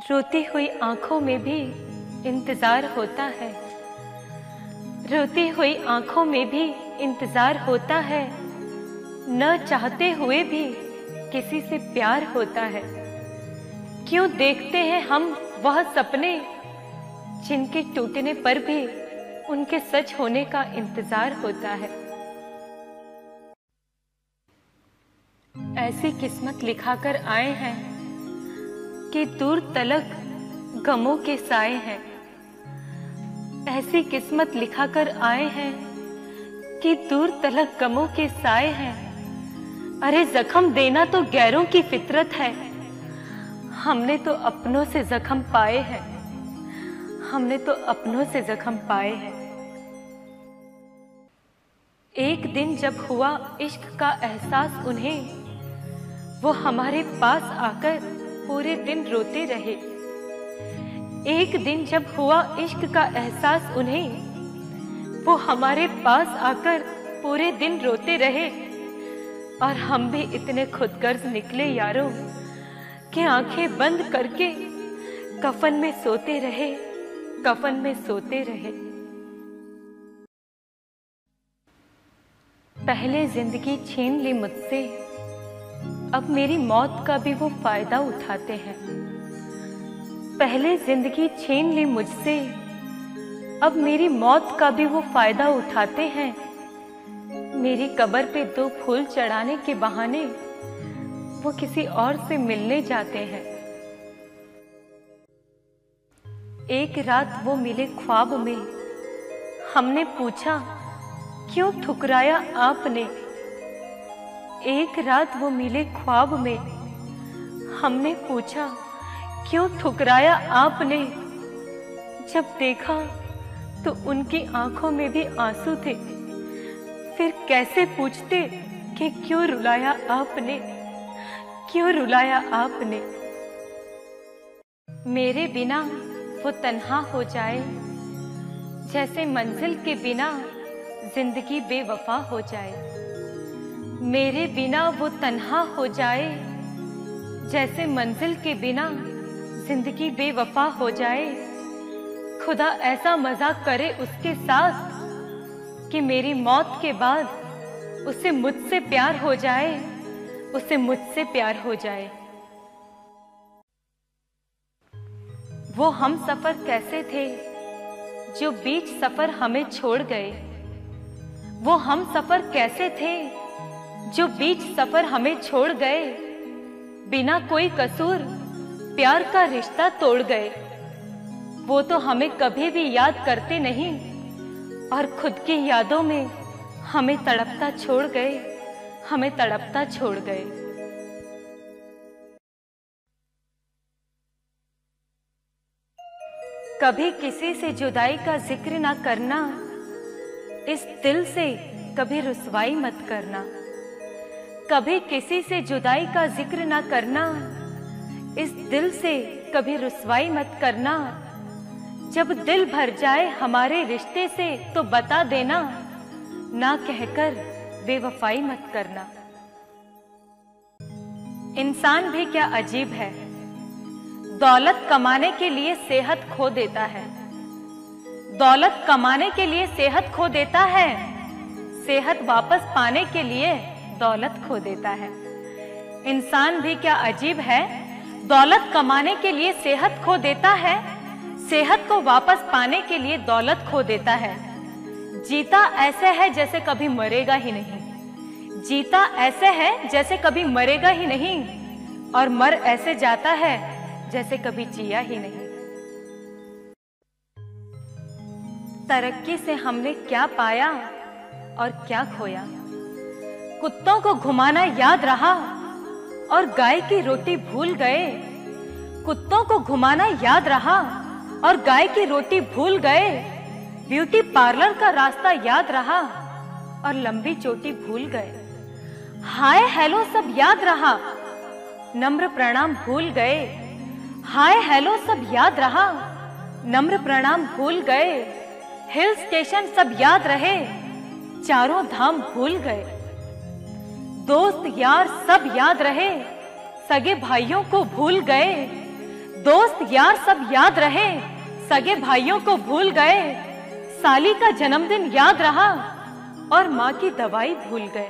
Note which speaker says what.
Speaker 1: रोती हुई आंखों में भी इंतजार होता है, रोती हुई आंखों में भी इंतजार होता है, न चाहते हुए भी किसी से प्यार होता है। क्यों देखते हैं हम वह सपने जिनके टूटने पर भी उनके सच होने का इंतजार होता है। ऐसी किस्मत लिखाकर आए हैं कि दूर तलक गमों के साए हैं। ऐसी किस्मत लिखाकर आए हैं कि दूर तलक गमों के साए हैं। अरे जख्म देना तो गैरों की फितरत है, हमने तो अपनों से जख्म पाए हैं, हमने तो अपनों से जख्म पाए हैं। एक दिन जब हुआ इश्क का एहसास उन्हें, वो हमारे पास आकर पूरे दिन रोते रहे। एक दिन जब हुआ इश्क का एहसास उन्हें, वो हमारे पास आकर पूरे दिन रोते रहे। और हम भी इतने खुदगर्ज निकले यारों कि आंखें बंद करके कफन में सोते रहे, कफन में सोते रहे। पहले जिंदगी छीन ली मुझसे, अब मेरी मौत का भी वो फायदा उठाते हैं। पहले जिंदगी छीन ली मुझसे, अब मेरी मौत का भी वो फायदा उठाते हैं। मेरी कब्र पे 2 फूल चढ़ाने के बहाने वो किसी और से मिलने जाते हैं। एक रात वो मिले ख्वाब में, हमने पूछा क्यों ठुकराया आपने। एक रात वो मिले ख्वाब में, हमने पूछा क्यों ठुकराया आपने। जब देखा तो उनकी आंखों में भी आंसू थे, फिर कैसे पूछते कि क्यों रुलाया आपने, क्यों रुलाया आपने। मेरे बिना वो तन्हा हो जाए, जैसे मंजिल के बिना जिंदगी बेवफा हो जाए। मेरे बिना वो तन्हा हो जाए, जैसे मंजिल के बिना जिंदगी बेवफा हो जाए। खुदा ऐसा मजाक करे उसके साथ कि मेरी मौत के बाद उसे मुझसे प्यार हो जाए, उसे मुझसे प्यार हो जाए। वो हम सफर कैसे थे जो बीच सफर हमें छोड़ गए। वो हम सफर कैसे थे जो बीच सफर हमें छोड़ गए। बिना कोई कसूर प्यार का रिश्ता तोड़ गए। वो तो हमें कभी भी याद करते नहीं और खुद की यादों में हमें तड़पता छोड़ गए, हमें तड़पता छोड़ गए। कभी किसी से जुदाई का जिक्र ना करना, इस दिल से कभी रुसवाई मत करना। कभी किसी से जुदाई का जिक्र ना करना, इस दिल से कभी रुसवाई मत करना। जब दिल भर जाए हमारे रिश्ते से तो बता देना, ना कहकर बेवफाई मत करना। इंसान भी क्या अजीब है, दौलत कमाने के लिए सेहत खो देता है। दौलत कमाने के लिए सेहत खो देता है, सेहत वापस पाने के लिए दौलत खो देता है। इंसान भी क्या अजीब है, दौलत कमाने के लिए सेहत खो देता है, सेहत को वापस पाने के लिए दौलत खो देता है। जीता ऐसे है जैसे कभी मरेगा ही नहीं, जीता ऐसे है जैसे कभी मरेगा ही नहीं, और मर ऐसे जाता है जैसे कभी जिया ही नहीं। तरक्की से हमने क्या पाया और क्या खोया। कुत्तों को घुमाना याद रहा और गाय की रोटी भूल गए। कुत्तों को घुमाना याद रहा और गाय की रोटी भूल गए। ब्यूटी पार्लर का रास्ता याद रहा और लंबी चोटी भूल गए। हाय हेलो सब याद रहा, नम्र प्रणाम भूल गए। हाय हेलो सब याद रहा, नम्र प्रणाम भूल गए। हिल स्टेशन सब याद रहे, चारों धाम भूल गए। दोस्त यार सब याद रहे, सगे भाइयों को भूल गए। दोस्त यार सब याद रहे, सगे भाइयों को भूल गए, साली का जन्मदिन याद रहा और माँ की दवाई भूल गए।